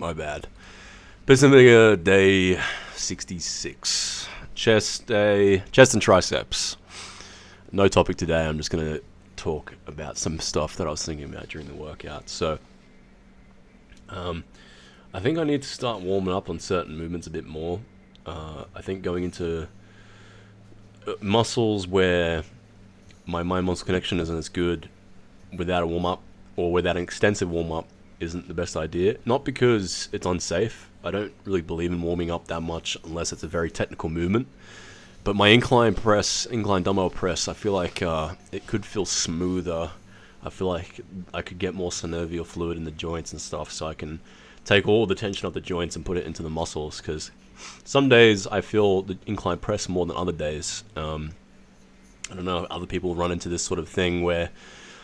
My bad. Vinegar day 66. Chest and triceps. No topic today. I'm just going to talk about some stuff that I was thinking about during the workout. So, I think I need to start warming up on certain movements a bit more. I think going into muscles where my mind-muscle connection isn't as good without a warm-up or without an extensive warm-up isn't the best idea. Not because it's unsafe. I don't really believe in warming up that much unless it's a very technical movement. But my incline dumbbell press, I feel like it could feel smoother. I feel like I could get more synovial fluid in the joints and stuff, so I can take all the tension off the joints and put it into the muscles. Because some days I feel the incline press more than other days. I don't know if other people run into this sort of thing where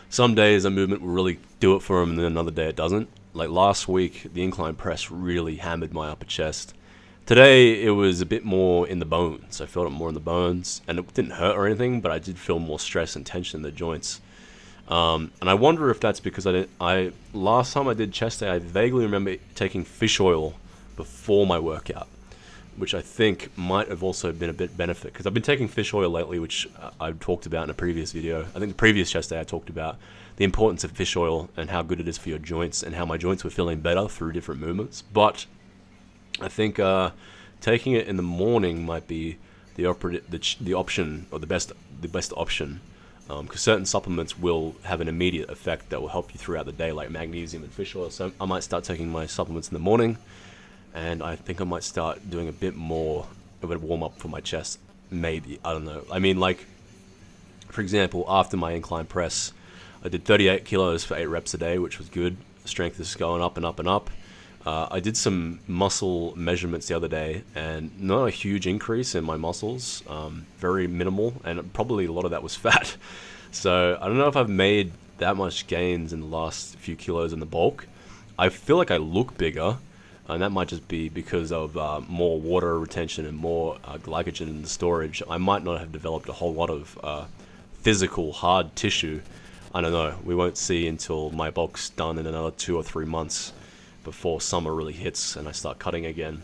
some days a movement will really do it for them and then another day it doesn't. Like last week, the incline press really hammered my upper chest. Today, it was a bit more in the bones. I felt it more in the bones, and it didn't hurt or anything, but I did feel more stress and tension in the joints. And I wonder if that's because last time I did chest day, I vaguely remember taking fish oil before my workout, which I think might have also been a bit benefit, because I've been taking fish oil lately, which I've talked about in a previous video. I think the previous chest day I talked about the importance of fish oil and how good it is for your joints and how my joints were feeling better through different movements. But I think taking it in the morning might be the option, or the best option, because certain supplements will have an immediate effect that will help you throughout the day, like magnesium and fish oil. So I might start taking my supplements in the morning, and I think I might start doing a bit more of a warm up for my chest. Maybe, I don't know. I mean, like, for example, after my incline press, I did 38 kilos for 8 reps a day, which was good. Strength is going up and up and up. I did some muscle measurements the other day, and not a huge increase in my muscles, very minimal, and probably a lot of that was fat. So I don't know if I've made that much gains in the last few kilos in the bulk. I feel like I look bigger, and that might just be because of more water retention and more glycogen in the storage. I might not have developed a whole lot of physical hard tissue. I don't know. We won't see until my bulk's done in another 2 or 3 months before summer really hits and I start cutting again.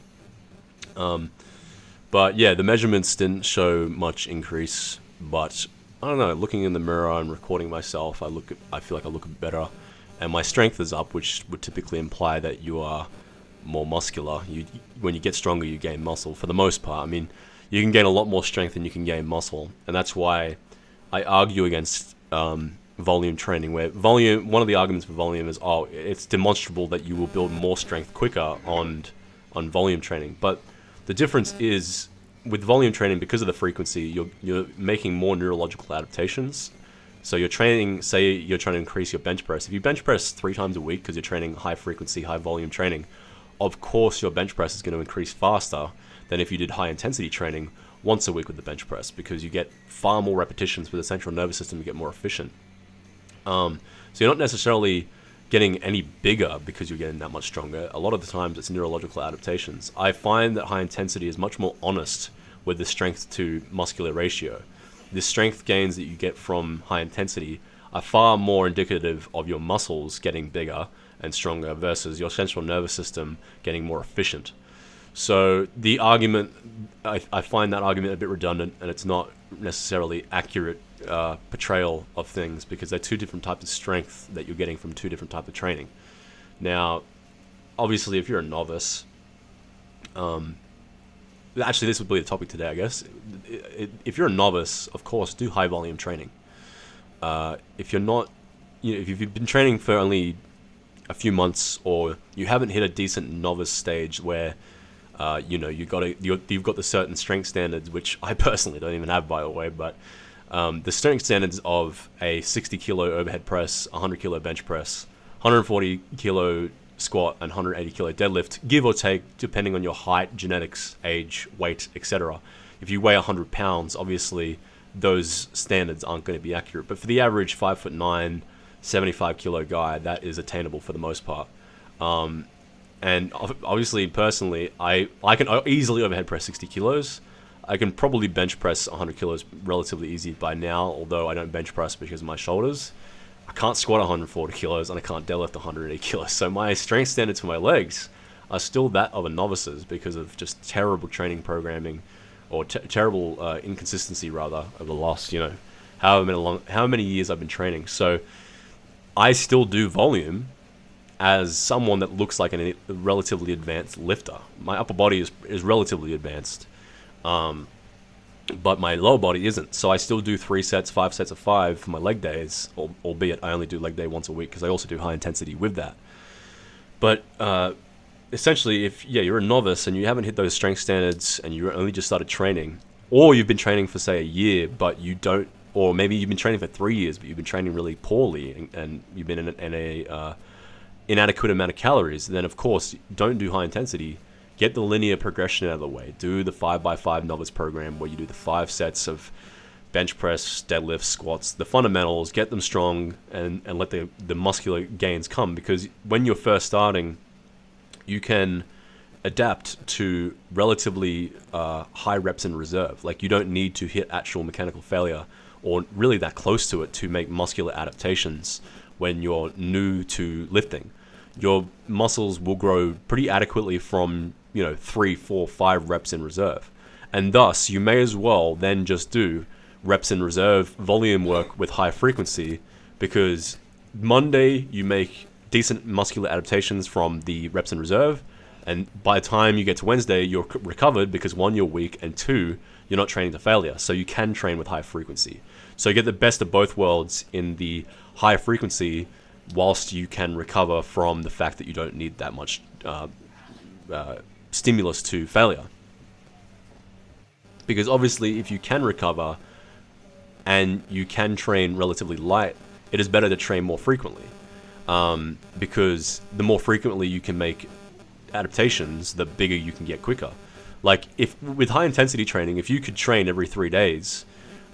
But yeah, the measurements didn't show much increase, but I don't know, looking in the mirror and recording myself, I feel like I look better, and my strength is up, which would typically imply that you are more muscular. When you get stronger, you gain muscle for the most part. I mean, you can gain a lot more strength than you can gain muscle, and that's why I argue against volume training, where one of the arguments for volume is, it's demonstrable that you will build more strength quicker on volume training. But the difference is, with volume training, because of the frequency, you're making more neurological adaptations. So you're training, say you're trying to increase your bench press. If you bench press 3 times a week because you're training high frequency, high volume training, of course your bench press is going to increase faster than if you did high intensity training once a week with the bench press, because you get far more repetitions for the central nervous system, you get more efficient. So you're not necessarily getting any bigger because you're getting that much stronger. A lot of the times it's neurological adaptations. I find that high intensity is much more honest with the strength to muscular ratio. The strength gains that you get from high intensity are far more indicative of your muscles getting bigger and stronger versus your central nervous system getting more efficient. So the argument, I find that argument a bit redundant, and it's not necessarily accurate portrayal of things, because they're 2 different types of strength that you're getting from 2 different types of training. Now, obviously, if you're a novice, actually this would be the topic today, I guess. If you're a novice, of course, do high volume training. If you're not, if you've been training for only a few months, or you haven't hit a decent novice stage where you've got the certain strength standards, which I personally don't even have, by the way, but the strength standards of a 60 kilo overhead press, 100 kilo bench press, 140 kilo squat, and 180 kilo deadlift, give or take, depending on your height, genetics, age, weight, etc. If you weigh 100 pounds, obviously those standards aren't going to be accurate. But for the average 5'9", 75 kilo guy, that is attainable for the most part. And obviously, personally, I can easily overhead press 60 kilos. I can probably bench press 100 kilos relatively easy by now, although I don't bench press because of my shoulders. I can't squat 140 kilos, and I can't deadlift 180 kilos. So my strength standards for my legs are still that of a novice's because of just terrible training programming, or terrible inconsistency rather, over the last, how many years I've been training. So I still do volume as someone that looks like a relatively advanced lifter. My upper body is relatively advanced, but my lower body isn't. So I still do 3 sets, 5 sets of 5 for my leg days, albeit I only do leg day once a week because I also do high intensity with that. But essentially, if you're a novice and you haven't hit those strength standards and you only just started training, or you've been training for say a year but you don't, or maybe you've been training for 3 years but you've been training really poorly and you've been in a inadequate amount of calories, then of course don't do high intensity. Get the linear progression out of the way. Do the 5x5 novice program where you do the 5 sets of bench press, deadlifts, squats, the fundamentals, get them strong, and let the muscular gains come. Because when you're first starting, you can adapt to relatively high reps in reserve. Like, you don't need to hit actual mechanical failure or really that close to it to make muscular adaptations when you're new to lifting. Your muscles will grow pretty adequately from 3, 4, 5 reps in reserve, and thus you may as well then just do reps in reserve volume work with high frequency, because Monday you make decent muscular adaptations from the reps in reserve, and by the time you get to Wednesday you're recovered because 1, you're weak, and 2, you're not training to failure, so you can train with high frequency. So you get the best of both worlds in the high frequency, whilst you can recover from the fact that you don't need that much stimulus to failure. Because obviously if you can recover and you can train relatively light, it is better to train more frequently, because the more frequently you can make adaptations, the bigger you can get quicker. Like, if with high intensity training, if you could train every 3 days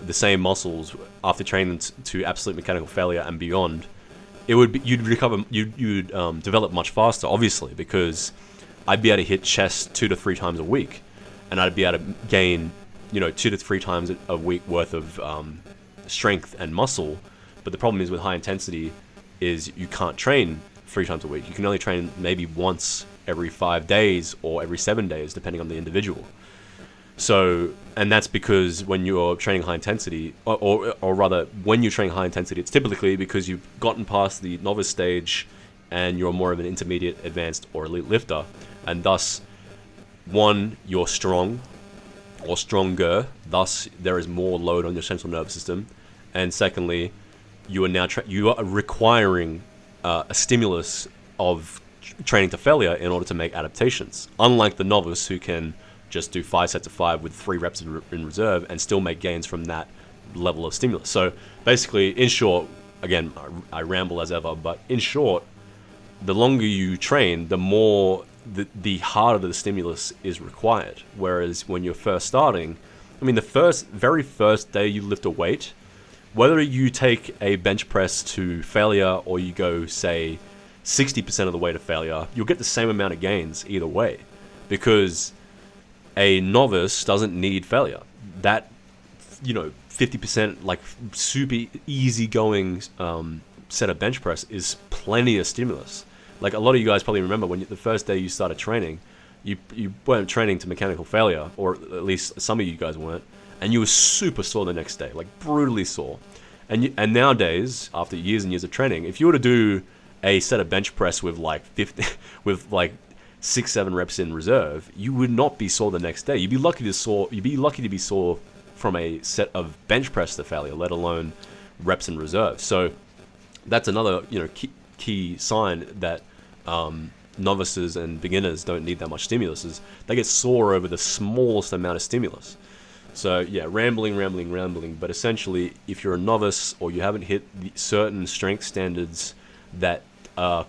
the same muscles after training to absolute mechanical failure and beyond, you'd develop much faster, obviously, because I'd be able to hit chest 2 to 3 times a week, and I'd be able to gain 2 to 3 times a week worth of strength and muscle. But the problem is with high intensity is you can't train 3 times a week. You can only train maybe once every 5 days or every 7 days, depending on the individual. So, and that's because when you're training high intensity, or rather, when you're training high intensity, it's typically because you've gotten past the novice stage and you're more of an intermediate, advanced, or elite lifter. And thus, 1, you're strong or stronger, thus there is more load on your central nervous system. And secondly, you are now you are requiring a stimulus of training to failure in order to make adaptations. Unlike the novice, who can just do 5 sets of 5 with 3 reps in reserve and still make gains from that level of stimulus. So basically, in short, again, I ramble as ever, but in short, the longer you train, the more the harder the stimulus is required. Whereas when you're first starting, I mean, the very first day you lift a weight, whether you take a bench press to failure or you go, say, 60% of the way to failure, you'll get the same amount of gains either way, because a novice doesn't need failure. That 50% like super easy going set of bench press is plenty of stimulus. Like, a lot of you guys probably remember when the first day you started training, you weren't training to mechanical failure, or at least some of you guys weren't, and you were super sore the next day, like brutally sore. And nowadays, after years and years of training, if you were to do a set of bench press with like 6-7 reps in reserve, you would not be sore the next day. You'd be lucky to be sore from a set of bench press to failure, let alone reps in reserve. So that's another key sign that novices and beginners don't need that much stimulus, is they get sore over the smallest amount of stimulus. So yeah, rambling, but essentially, if you're a novice or you haven't hit the certain strength standards that are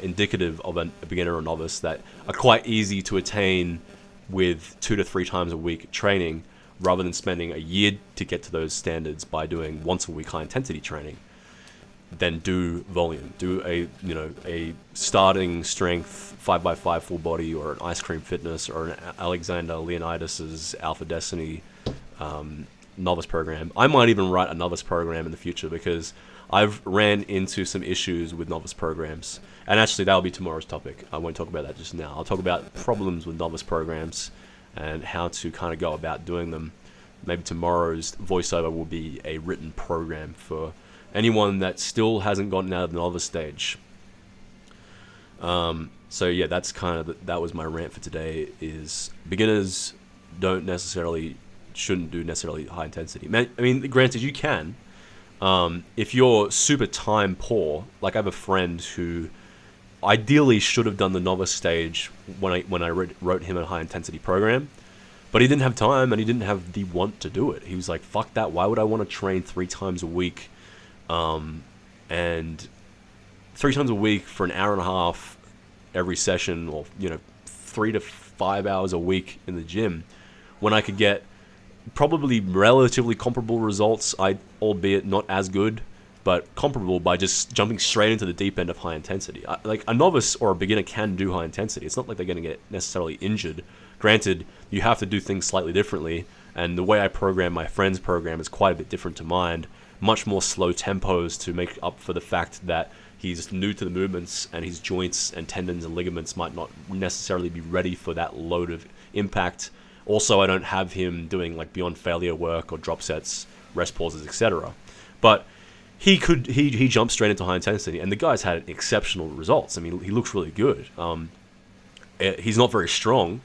indicative of a beginner or novice, that are quite easy to attain with 2 to 3 times a week training, rather than spending a year to get to those standards by doing once a week high intensity training, then do volume. Do a starting strength 5x5 full body, or an Ice Cream Fitness, or an Alexander Leonidas's Alpha Destiny novice program. I might even write a novice program in the future, because I've ran into some issues with novice programs. And actually, that'll be tomorrow's topic. I won't talk about that just now. I'll talk about problems with novice programs and how to kind of go about doing them. Maybe tomorrow's voiceover will be a written program for anyone that still hasn't gotten out of the novice stage. So yeah, that's kind of that was my rant for today. Is beginners shouldn't do necessarily high intensity. I mean, granted, you can. If you're super time poor, like I have a friend who ideally should have done the novice stage when I wrote him a high intensity program, but he didn't have time and he didn't have the want to do it. He was like, "Fuck that! Why would I want to train 3 times a week, and 3 times a week for an hour and a half every session, or 3 to 5 hours a week in the gym, when I could get probably relatively comparable results, albeit not as good, but comparable, by just jumping straight into the deep end of high intensity." Like a novice or a beginner can do high intensity. It's not like they're going to get necessarily injured. Granted, you have to do things slightly differently, and the way I program my friend's program is quite a bit different to mine. Much more slow tempos to make up for the fact that he's new to the movements and his joints and tendons and ligaments might not necessarily be ready for that load of impact. Also, I don't have him doing like beyond failure work or drop sets, rest pauses, etc. But he jumped straight into high intensity, and the guy's had exceptional results. I mean, he looks really good. He's not very strong,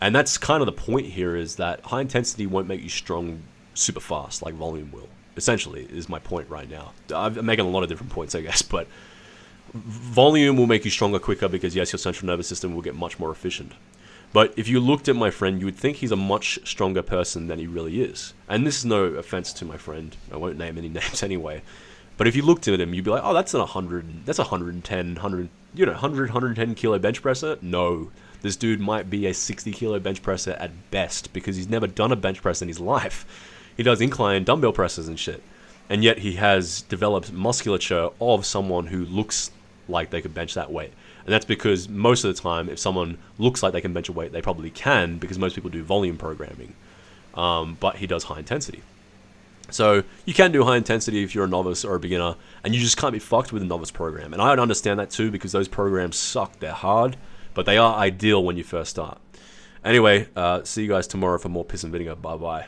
and that's kind of the point here, is that high intensity won't make you strong super fast like volume will. Essentially, is my point right now. I'm making a lot of different points, I guess, but volume will make you stronger quicker because, yes, your central nervous system will get much more efficient. But if you looked at my friend, you would think he's a much stronger person than he really is. And this is no offense to my friend. I won't name any names anyway. But if you looked at him, you'd be like, "Oh, that's 110 kilo bench presser." No, this dude might be a 60 kilo bench presser at best, because he's never done a bench press in his life. He does incline dumbbell presses and shit. And yet he has developed musculature of someone who looks like they could bench that weight. And that's because most of the time, if someone looks like they can bench a weight, they probably can, because most people do volume programming. But he does high intensity. So you can do high intensity if you're a novice or a beginner, and you just can't be fucked with a novice program. And I understand that too, because those programs suck. They're hard, but they are ideal when you first start. Anyway, see you guys tomorrow for more Piss and Vinegar. Bye-bye.